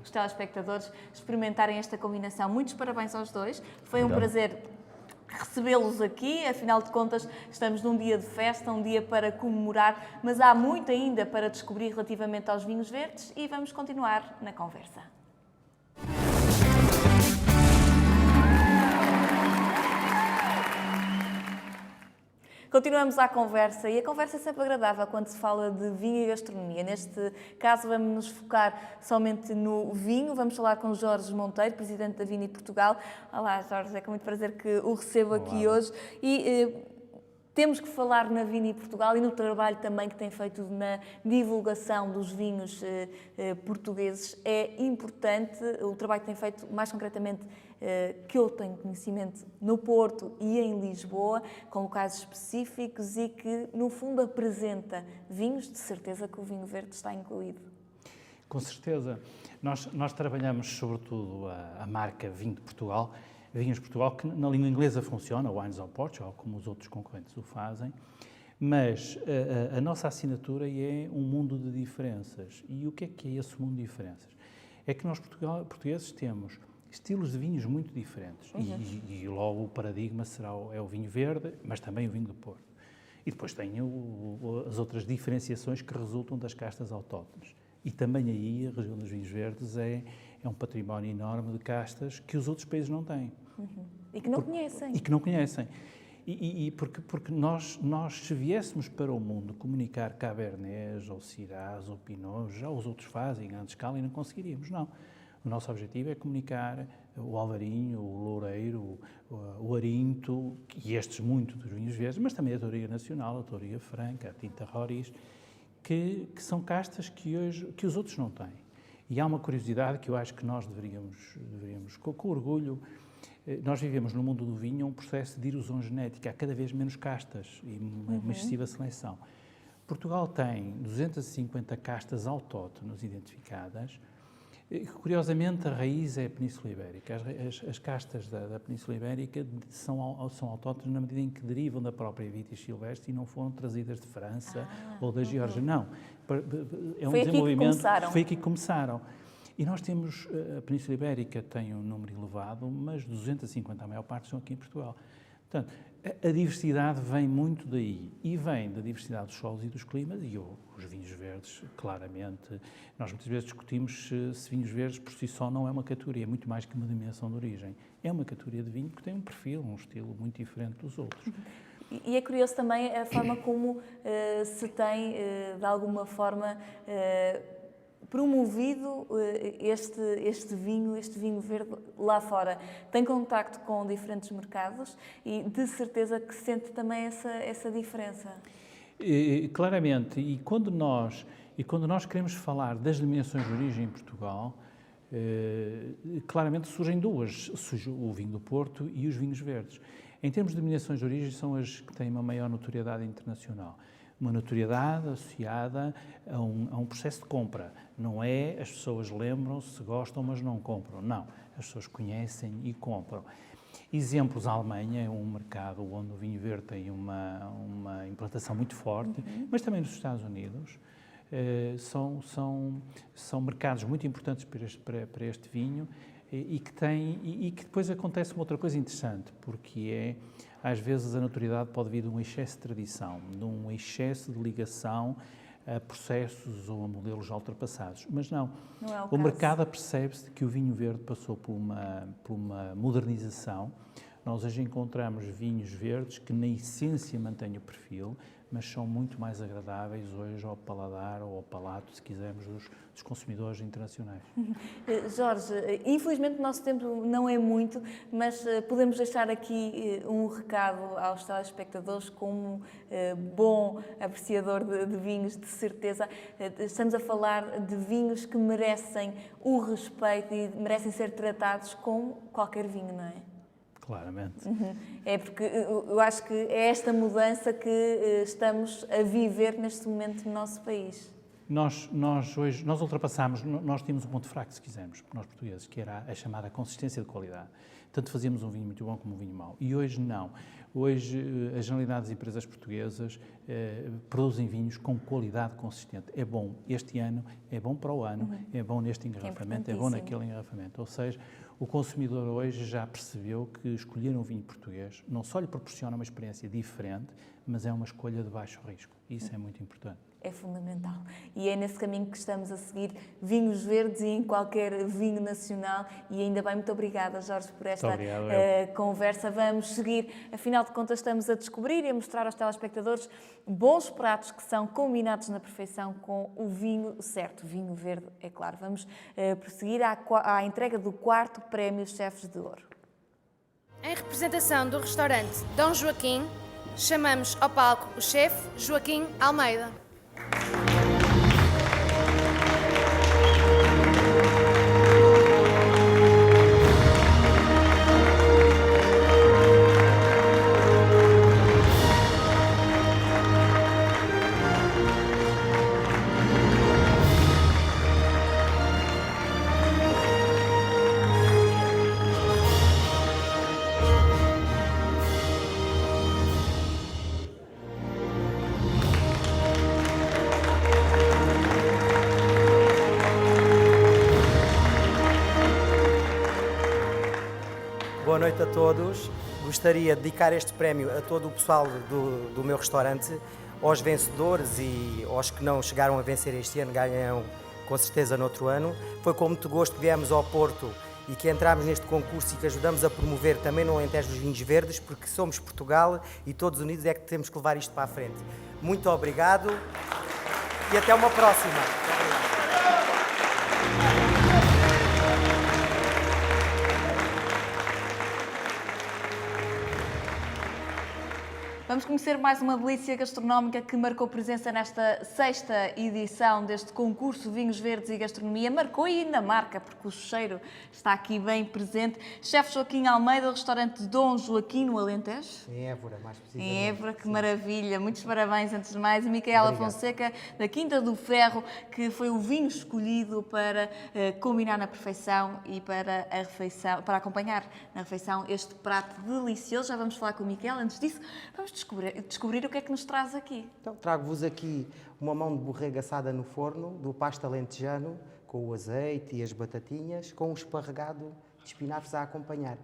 os telespectadores experimentarem esta combinação. Muitos parabéns aos dois. Foi um prazer recebê-los aqui. Afinal de contas, estamos num dia de festa, um dia para comemorar, mas há muito ainda para descobrir relativamente aos vinhos verdes e vamos continuar na conversa. Continuamos a conversa e a conversa é sempre agradável quando se fala de vinho e gastronomia. Neste caso vamos nos focar somente no vinho. Vamos falar com Jorge Monteiro, Presidente da Vini Portugal. Olá Jorge, é com muito prazer que o recebo aqui hoje. Temos que falar na Vini Portugal e no trabalho também que tem feito na divulgação dos vinhos portugueses. É importante o trabalho que tem feito, mais concretamente, que eu tenho conhecimento no Porto e em Lisboa, com locais específicos e que, no fundo, apresenta vinhos, de certeza que o vinho verde está incluído. Com certeza. Nós trabalhamos, sobretudo, a marca Vinho de Portugal, Vinhos de Portugal, que na língua inglesa funciona, Wines of Portugal, como os outros concorrentes o fazem, mas a nossa assinatura é um mundo de diferenças. E o que é esse mundo de diferenças? É que nós, portugueses, temos estilos de vinhos muito diferentes. E logo o paradigma é o vinho verde, mas também o vinho do Porto. E depois tem as outras diferenciações que resultam das castas autóctones. E também aí a região dos vinhos verdes é um património enorme de castas que os outros países não têm. E que não conhecem. E que não conhecem. Porque nós, se viéssemos para o mundo comunicar Cabernets, ou Syrahs, ou Pinots, já os outros fazem em grande escala e não conseguiríamos, não. O nosso objetivo é comunicar o Alvarinho, o Loureiro, o Arinto, e estes muito dos vinhos verdes, mas também a Touriga Nacional, a Touriga Franca, a Tinta Roriz, que são castas que os outros não têm. E há uma curiosidade que eu acho que nós deveríamos com orgulho, nós vivemos no mundo do vinho um processo de erosão genética, há cada vez menos castas e uma excessiva seleção. Portugal tem 250 castas autóctones identificadas. Curiosamente, a raiz é a Península Ibérica. As castas da Península Ibérica são autóctones na medida em que derivam da própria Vitis silvestre e não foram trazidas de França ou da Geórgia. Não. É um desenvolvimento. Foi aqui que começaram. E nós temos, a Península Ibérica tem um número elevado, mas 250, a maior parte, são aqui em Portugal. Portanto, a diversidade vem muito daí e vem da diversidade dos solos e dos climas e os vinhos verdes, claramente. Nós muitas vezes discutimos se vinhos verdes por si só não é uma categoria, é muito mais que uma dimensão de origem. É uma categoria de vinho que tem um perfil, um estilo muito diferente dos outros. E é curioso também a forma como se tem, de alguma forma, promovido este vinho verde lá fora. Tem contacto com diferentes mercados e de certeza que sente também essa diferença. Claramente, e quando nós queremos falar das denominações de origem em Portugal, claramente surgem duas, surge o vinho do Porto e os vinhos verdes. Em termos de denominações de origem, são as que têm uma maior notoriedade internacional. Uma notoriedade associada a um processo de compra. Não é as pessoas lembram-se, gostam, mas não compram. Não, as pessoas conhecem e compram. Exemplos, a Alemanha é um mercado onde o vinho verde tem uma implantação muito forte, mas também nos Estados Unidos. São mercados muito importantes para este vinho e que depois acontece uma outra coisa interessante, porque às vezes a notoriedade pode vir de um excesso de tradição, de um excesso de ligação a processos ou a modelos já ultrapassados. Mas não é o mercado apercebe-se de que o vinho verde passou por uma modernização. Nós hoje encontramos vinhos verdes que na essência mantêm o perfil, mas são muito mais agradáveis hoje ao paladar ou ao palato, se quisermos, dos consumidores internacionais. Jorge, infelizmente o nosso tempo não é muito, mas podemos deixar aqui um recado aos telespectadores como bom apreciador de vinhos, de certeza. Estamos a falar de vinhos que merecem o respeito e merecem ser tratados como qualquer vinho, não é? Claramente. É porque eu acho que é esta mudança que estamos a viver neste momento no nosso país. Nós ultrapassámos, nós tínhamos um ponto fraco, se quisermos, nós portugueses, que era a chamada consistência de qualidade. Tanto fazíamos um vinho muito bom como um vinho mau. E hoje não. Hoje, a generalidade das empresas portuguesas produzem vinhos com qualidade consistente. É bom este ano, é bom para o ano, é bom neste engarrafamento, é bom naquele engarrafamento. Ou seja, o consumidor hoje já percebeu que escolher um vinho português não só lhe proporciona uma experiência diferente, mas é uma escolha de baixo risco. Isso é muito importante. É fundamental. E é nesse caminho que estamos a seguir, vinhos verdes e em qualquer vinho nacional. E ainda bem, muito obrigada, Jorge, por esta conversa. Vamos seguir, afinal de contas, estamos a descobrir e a mostrar aos telespectadores bons pratos que são combinados na perfeição com o vinho certo, vinho verde, é claro. Vamos prosseguir à entrega do 4º Prémio Chefes de Ouro. Em representação do restaurante Dom Joaquim, chamamos ao palco o chefe Joaquim Almeida. Boa noite a todos. Gostaria de dedicar este prémio a todo o pessoal do meu restaurante, aos vencedores e aos que não chegaram a vencer este ano, ganharão com certeza no outro ano. Foi com muito gosto que viemos ao Porto e que entramos neste concurso e que ajudamos a promover também no Alentejo dos vinhos verdes, porque somos Portugal e todos unidos é que temos que levar isto para a frente. Muito obrigado e até uma próxima. Vamos conhecer mais uma delícia gastronómica que marcou presença nesta 6ª edição deste concurso Vinhos Verdes e Gastronomia. Marcou e ainda marca, porque o cheiro está aqui bem presente. Chefe Joaquim Almeida, do restaurante Dom Joaquim, no Alentejo. Em Évora, mais precisamente. Em Évora, que maravilha. Muitos parabéns, antes de mais. E Micaela Fonseca, da Quinta do Ferro, que foi o vinho escolhido para combinar na perfeição e para a refeição, para acompanhar na refeição este prato delicioso. Já vamos falar com o Micaela. Antes disso, vamos descobrir o que é que nos traz aqui. Então, trago-vos aqui uma mão de borrego assada no forno, do pasto alentejano, com o azeite e as batatinhas, com um esparregado de espinafres a acompanhar.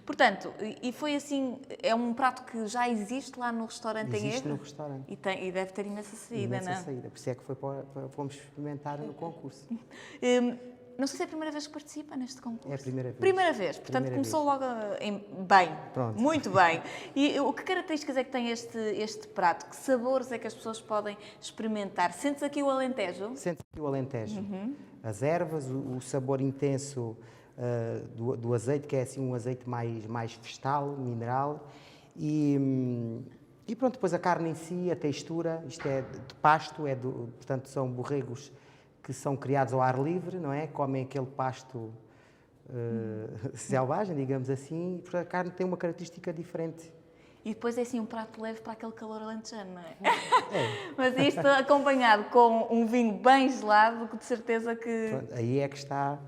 Portanto, e foi assim, é um prato que já existe lá no restaurante em Évora? Existe no restaurante. E deve ter imensa saída, Imensa não é? saída, por isso é que fomos experimentar no concurso. Não sei se é a primeira vez que participa neste concurso. É a primeira vez. Primeira vez, portanto Primeira começou vez. logo bem, Pronto. muito bem. E o que características é que tem este prato? Que sabores é que as pessoas podem experimentar? Sentes aqui o Alentejo? Sente aqui o Alentejo. As ervas, o sabor intenso do azeite, que é assim um azeite mais vegetal, mineral. E pronto, depois a carne em si, a textura, isto é de pasto, portanto são borregos que são criados ao ar livre, não é? Comem aquele pasto selvagem, digamos assim, e portanto, a carne tem uma característica diferente. E depois é assim um prato leve para aquele calor alentejano, não é? Mas isto acompanhado com um vinho bem gelado, que de certeza que... Pronto, aí é que está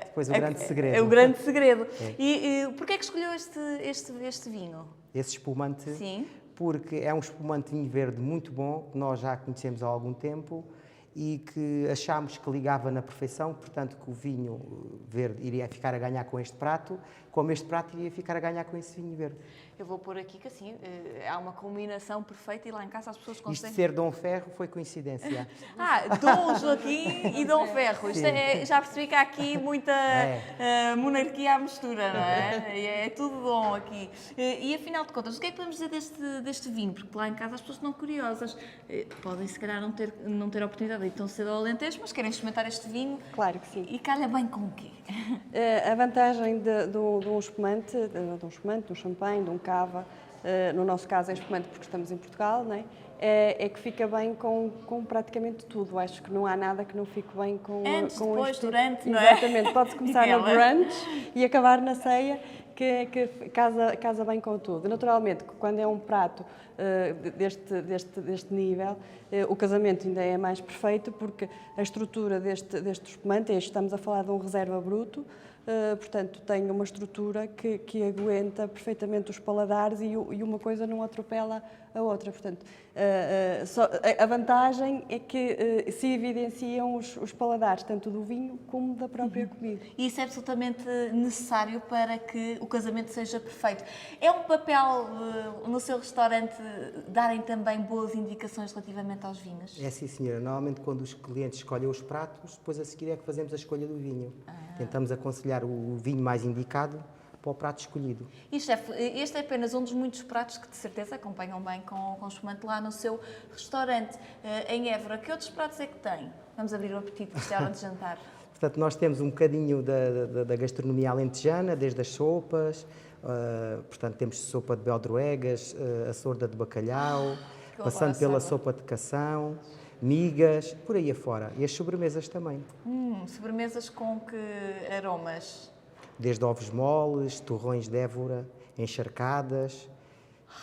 depois o grande segredo. É o grande segredo. E porquê é que escolheu este vinho? Esse espumante, Sim. Porque é um espumante de vinho verde muito bom, que nós já conhecemos há algum tempo, e que achámos que ligava na perfeição, portanto que o vinho verde iria ficar a ganhar com este prato, como este prato iria ficar a ganhar com esse vinho verde. Eu vou pôr aqui que assim, há uma combinação perfeita e lá em casa as pessoas Isto conseguem... de ser Dom Ferro foi coincidência. Dom Joaquim e Dom Ferro. Isto já percebi que há aqui muita monarquia à mistura, não é? É tudo dom aqui. E afinal de contas, o que é que podemos dizer deste vinho? Porque lá em casa as pessoas estão curiosas. Podem se calhar não ter a oportunidade de ir tão cedo ao Alentejo, mas querem experimentar este vinho. Claro que sim. E calha bem com o quê? A vantagem de um espumante, de um champanhe, de um cava, no nosso caso é espumante porque estamos em Portugal, não é? É que fica bem com praticamente tudo. Acho que não há nada que não fique bem com Antes, com depois, este... durante, não é? Exatamente. Pode-se começar no brunch e acabar na ceia, que casa bem com tudo. Naturalmente, quando é um prato deste nível, o casamento ainda é mais perfeito, porque a estrutura deste espumante, estamos a falar de um reserva bruto, portanto, tem uma estrutura que aguenta perfeitamente os paladares e uma coisa não atropela a outra. Portanto, a vantagem é que se evidenciam os paladares, tanto do vinho como da própria comida. E isso é absolutamente necessário para que o casamento seja perfeito. É um papel no seu restaurante darem também boas indicações relativamente aos vinhos? É sim, senhora. Normalmente, quando os clientes escolhem os pratos, depois a seguir é que fazemos a escolha do vinho. Tentamos aconselhar o vinho mais indicado para o prato escolhido. E, chefe, este é apenas um dos muitos pratos que, de certeza, acompanham bem com espumante lá no seu restaurante. Em Évora, que outros pratos é que tem? Vamos abrir o apetite, isto é hora de jantar. Portanto, nós temos um bocadinho da gastronomia alentejana, desde as sopas, portanto, temos sopa de beldroegas, a sorda de bacalhau, passando pela sopa de cação, migas, por aí afora. E as sobremesas também. Sobremesas com que aromas? Desde ovos moles, torrões de Évora, encharcadas,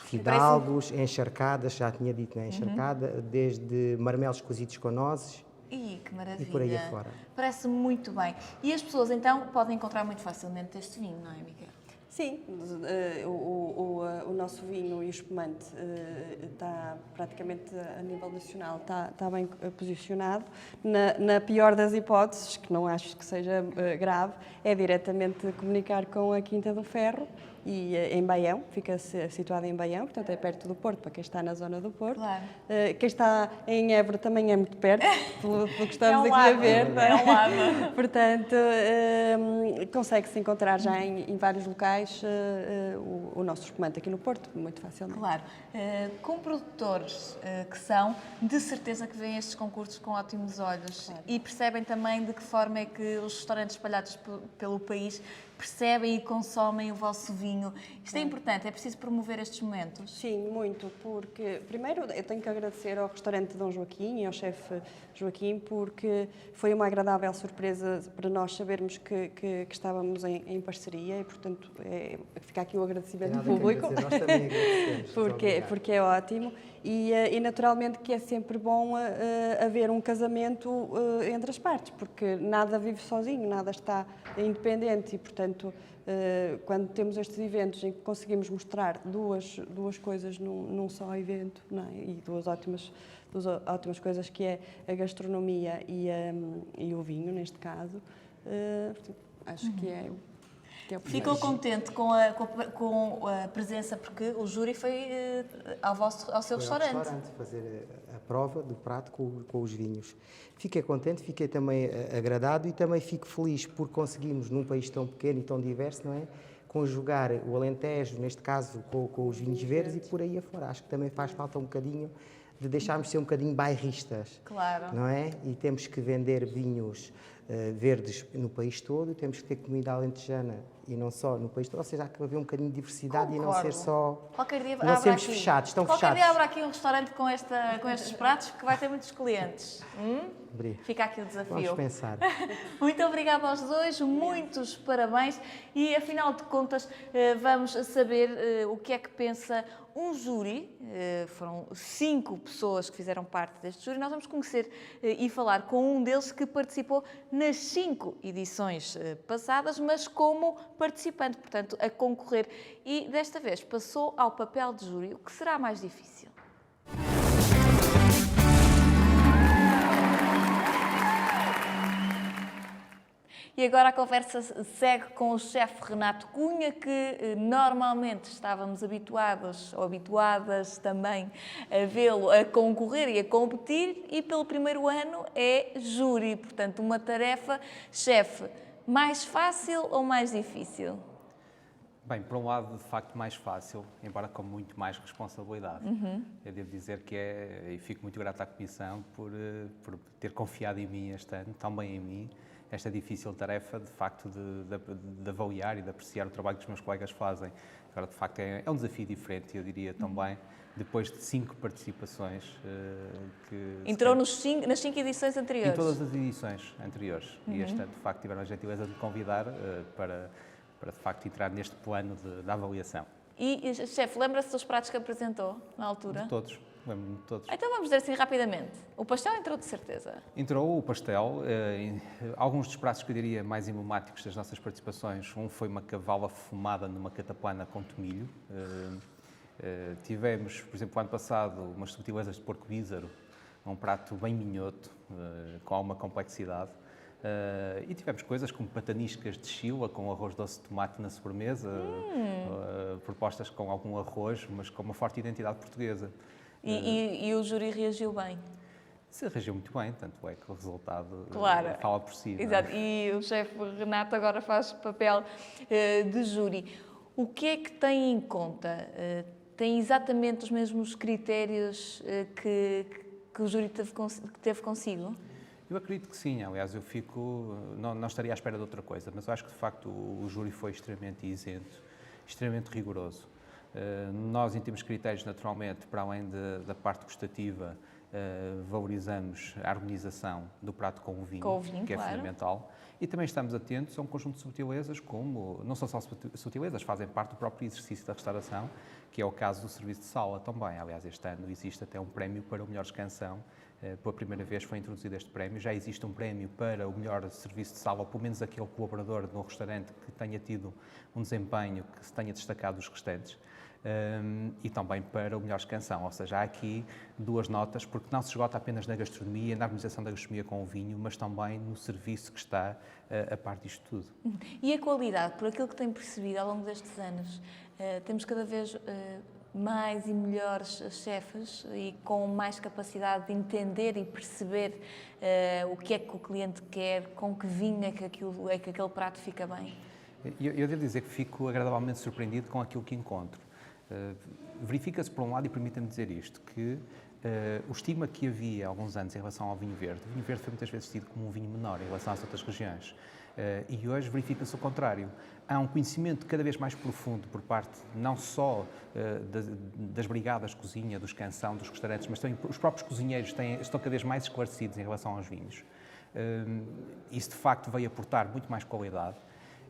fidalgos, encharcadas, já tinha dito, né? Encharcada, desde marmelos cozidos com nozes. Ih, que maravilha! E por aí afora. Parece muito bem. E as pessoas, então, podem encontrar muito facilmente este vinho, não é, Miguel? Sim, o nosso vinho e espumante está praticamente a nível nacional, está bem posicionado. Na pior das hipóteses, que não acho que seja grave, é diretamente comunicar com a Quinta do Ferro, e em Baião, fica situado em Baião, portanto é perto do Porto, para quem está na zona do Porto. Claro. Quem está em Évora também é muito perto, pelo que estamos É um aqui a lado, ver. é um lado. Portanto, consegue-se encontrar já em vários locais o nosso espumante aqui no Porto, muito facilmente. Claro. Com produtores que são, de certeza que veem estes concursos com ótimos olhos, claro. E percebem também de que forma é que os restaurantes espalhados pelo país percebem e consomem o vosso vinho. Isto é importante, é preciso promover estes momentos? Sim, muito, porque primeiro eu tenho que agradecer ao restaurante Dom Joaquim e ao chefe Joaquim, porque foi uma agradável surpresa para nós sabermos que estávamos em parceria e, portanto, fica aqui o agradecimento público, nós também agradecemos. porque é ótimo. E naturalmente que é sempre bom haver um casamento entre as partes, porque nada vive sozinho, nada está independente e, portanto, quando temos estes eventos em que conseguimos mostrar duas coisas num só evento, não é? E duas ótimas coisas, que é a gastronomia e o vinho, neste caso, acho que é... Ficou contente com a presença, porque o júri foi ao seu restaurante. Ao restaurante fazer a prova do prato com os vinhos. Fiquei contente, fiquei também agradado e também fico feliz por conseguirmos, num país tão pequeno e tão diverso, não é? Conjugar o Alentejo, neste caso, com os vinhos verdes e por aí afora. Acho que também faz falta um bocadinho de deixarmos ser um bocadinho bairristas. Claro. Não é? E temos que vender vinhos verdes no país todo, temos que ter comida alentejana e não só no país todo, ou seja, há que haver um bocadinho de diversidade. Concordo. E não ser só... Qualquer dia não sermos fechados, estão fechados. Qualquer dia abra aqui um restaurante com estes pratos, porque vai ter muitos clientes. Fica aqui o desafio. Vamos pensar. Muito obrigada aos dois, muitos parabéns e, afinal de contas, vamos saber o que é que pensa um júri. Foram 5 pessoas que fizeram parte deste júri. Nós vamos conhecer e falar com um deles que participou nas 5 edições passadas, mas como participante, portanto, a concorrer. E desta vez passou ao papel de júri. O que será mais difícil? E agora a conversa segue com o chefe Renato Cunha, que normalmente estávamos habituados, ou habituadas também, a vê-lo a concorrer e a competir, e pelo primeiro ano é júri. Portanto, uma tarefa, chefe, mais fácil ou mais difícil? Bem, por um lado, de facto, mais fácil, embora com muito mais responsabilidade. Eu devo dizer que e fico muito grato à Comissão por ter confiado em mim este ano, tão bem em mim, esta difícil tarefa, de facto, de avaliar e de apreciar o trabalho que os meus colegas fazem. Agora, de facto, é um desafio diferente, eu diria também, depois de 5 participações. Entrou nas 5 edições anteriores? Em todas as edições anteriores. E este ano, de facto, tiveram a gentileza de me convidar de facto entrar neste plano de avaliação. E, chefe, lembra-se dos pratos que apresentou na altura? De todos, lembro-me de todos. Então vamos dizer assim rapidamente. O pastel entrou de certeza. Entrou o pastel, alguns dos pratos que eu diria mais emblemáticos das nossas participações, um foi uma cavala fumada numa cataplana com tomilho. Tivemos, por exemplo, o ano passado, umas subtilezas de porco bízaro, um prato bem minhoto, com alguma complexidade. E tivemos coisas como pataniscas de chila com arroz doce de tomate na sobremesa, propostas com algum arroz, mas com uma forte identidade portuguesa. E o júri reagiu bem. Se reagiu muito bem, tanto é que o resultado fala por si. Exato. E o chefe Renato agora faz papel de júri. O que é que tem em conta? Tem exatamente os mesmos critérios que o júri teve consigo? Eu acredito que sim, aliás, não estaria à espera de outra coisa, mas eu acho que de facto o júri foi extremamente isento, extremamente rigoroso. Nós, em termos de critérios, naturalmente, para além da parte gustativa, valorizamos a harmonização do prato com o vinho, que é fundamental. E também estamos atentos a um conjunto de subtilezas, como, não são só subtilezas, fazem parte do próprio exercício da restauração, que é o caso do serviço de sala também. Aliás, este ano existe até um prémio para o melhor escansão. Pela primeira vez foi introduzido este prémio. Já existe um prémio para o melhor serviço de sala, ou pelo menos aquele colaborador de um restaurante que tenha tido um desempenho que se tenha destacado dos restantes. E também para o melhor escansão, ou seja, há aqui duas notas, porque não se esgota apenas na gastronomia, na harmonização da gastronomia com o vinho, mas também no serviço que está a par disto tudo. E a qualidade, por aquilo que tem percebido ao longo destes anos, temos cada vez mais e melhores chefes e com mais capacidade de entender e perceber o que é que o cliente quer, com que vinho é que aquele prato fica bem. Eu devo dizer que fico agradavelmente surpreendido com aquilo que encontro. Verifica-se, por um lado, e permita-me dizer isto, que o estigma que havia há alguns anos em relação ao vinho verde, o vinho verde foi muitas vezes tido como um vinho menor em relação às outras regiões. E hoje verifica-se o contrário. Há um conhecimento cada vez mais profundo por parte não só das brigadas de cozinha, do escansão, dos restaurantes, mas também os próprios cozinheiros estão cada vez mais esclarecidos em relação aos vinhos. Isso, de facto, veio aportar muito mais qualidade.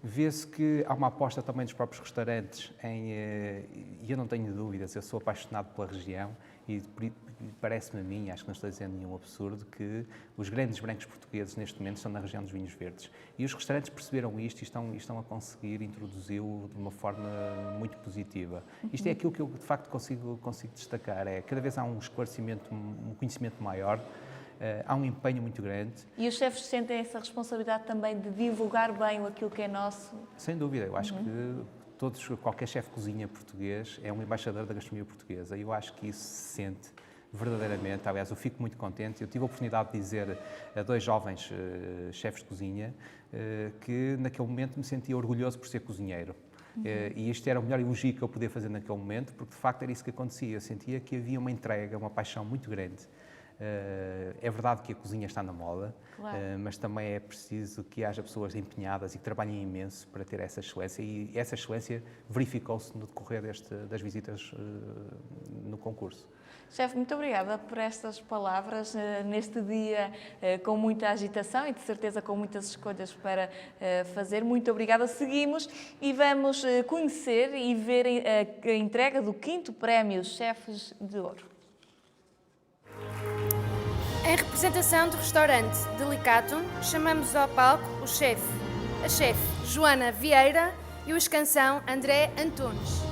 Vê-se que há uma aposta também dos próprios restaurantes e eu não tenho dúvidas, eu sou apaixonado pela região e parece-me a mim, acho que não estou dizendo nenhum absurdo, que os grandes brancos portugueses neste momento estão na região dos vinhos verdes. E os restaurantes perceberam isto e estão a conseguir introduzi-lo de uma forma muito positiva. Isto é aquilo que eu de facto consigo destacar, cada vez há um esclarecimento, um conhecimento maior. Há um empenho muito grande. E os chefes sentem essa responsabilidade também de divulgar bem aquilo que é nosso? Sem dúvida, eu acho que qualquer chefe de cozinha português é um embaixador da gastronomia portuguesa e eu acho que isso se sente verdadeiramente. Aliás, eu fico muito contente. Eu tive a oportunidade de dizer a dois jovens chefes de cozinha que naquele momento me sentia orgulhoso por ser cozinheiro. E este era o melhor elogio que eu podia fazer naquele momento, porque de facto era isso que acontecia. Eu sentia que havia uma entrega, uma paixão muito grande. É verdade que a cozinha está na moda, claro. Mas também é preciso que haja pessoas empenhadas e que trabalhem imenso para ter essa excelência e essa excelência verificou-se no decorrer das visitas no concurso. Chefe, muito obrigada por estas palavras neste dia com muita agitação e de certeza com muitas escolhas para fazer. Muito obrigada. Seguimos e vamos conhecer e ver a entrega do 5º Prémio Chefes de Ouro. Em representação do restaurante Delicatum, chamamos ao palco a chefe Joana Vieira e o escansão André Antunes.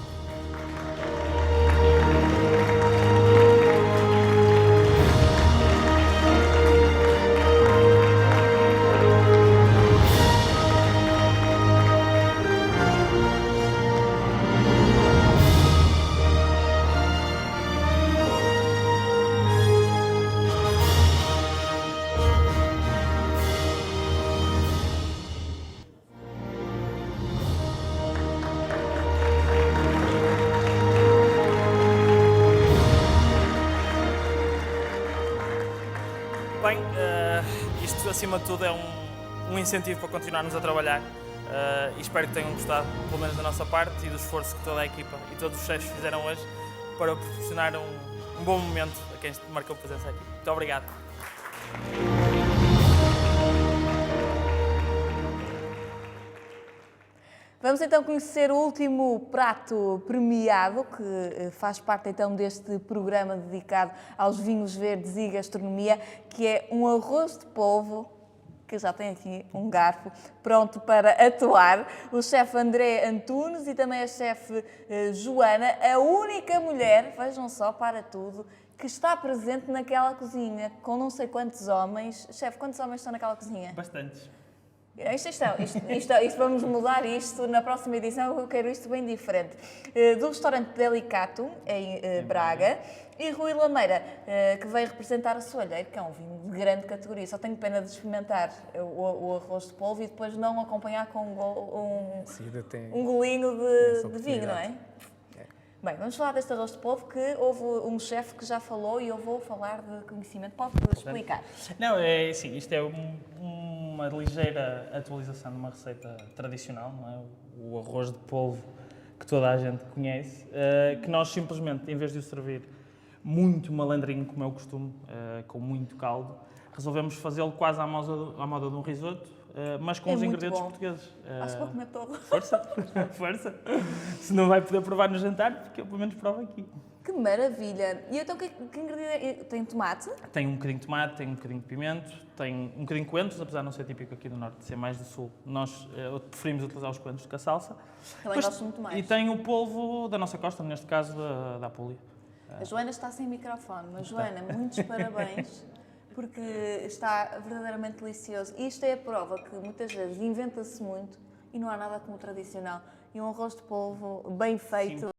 Bem, isto acima de tudo é um incentivo para continuarmos a trabalhar e espero que tenham gostado, pelo menos da nossa parte, e do esforço que toda a equipa e todos os chefes fizeram hoje para proporcionar um bom momento a quem marcou presença aqui. Muito obrigado. Vamos então conhecer o último prato premiado, que faz parte então deste programa dedicado aos vinhos verdes e gastronomia, que é um arroz de polvo, que já tem aqui um garfo pronto para atuar. O chefe André Antunes e também a chefe Joana, a única mulher, vejam só, para tudo, que está presente naquela cozinha, com não sei quantos homens. Chefe, quantos homens estão naquela cozinha? Bastantes. Isto vamos mudar isto na próxima edição, eu quero isto bem diferente. Do restaurante Delicato, em Braga, e Rui Lameira, que veio representar a Soalheiro, que é um vinho de grande categoria. Só tenho pena de experimentar o arroz de polvo e depois não acompanhar com um golinho de vinho, não é? Bem, vamos falar deste arroz de polvo, que houve um chefe que já falou e eu vou falar de conhecimento. Pode explicar? Não, sim, isto é uma ligeira atualização de uma receita tradicional, não é? O arroz de polvo que toda a gente conhece, que nós simplesmente, em vez de o servir muito malandrinho, como é o costume, com muito caldo, resolvemos fazê-lo quase à moda de um risoto, mas com os ingredientes portugueses. Acho que vou comer todo. Força, força. Se não vai poder provar no jantar, porque eu pelo menos provo aqui. Que maravilha! E então que ingrediente? Tem tomate? Tem um bocadinho de tomate, tem um bocadinho de pimento, tem um bocadinho de coentros, apesar de não ser típico aqui do Norte, de ser mais do Sul. Nós preferimos utilizar os coentros do que a salsa. Também gosto muito mais. E tem o polvo da nossa costa, neste caso da Apulia. A Joana está sem microfone, mas Joana, muitos parabéns, porque está verdadeiramente delicioso. E isto é a prova que muitas vezes inventa-se muito e não há nada como o tradicional. E um arroz de polvo bem feito.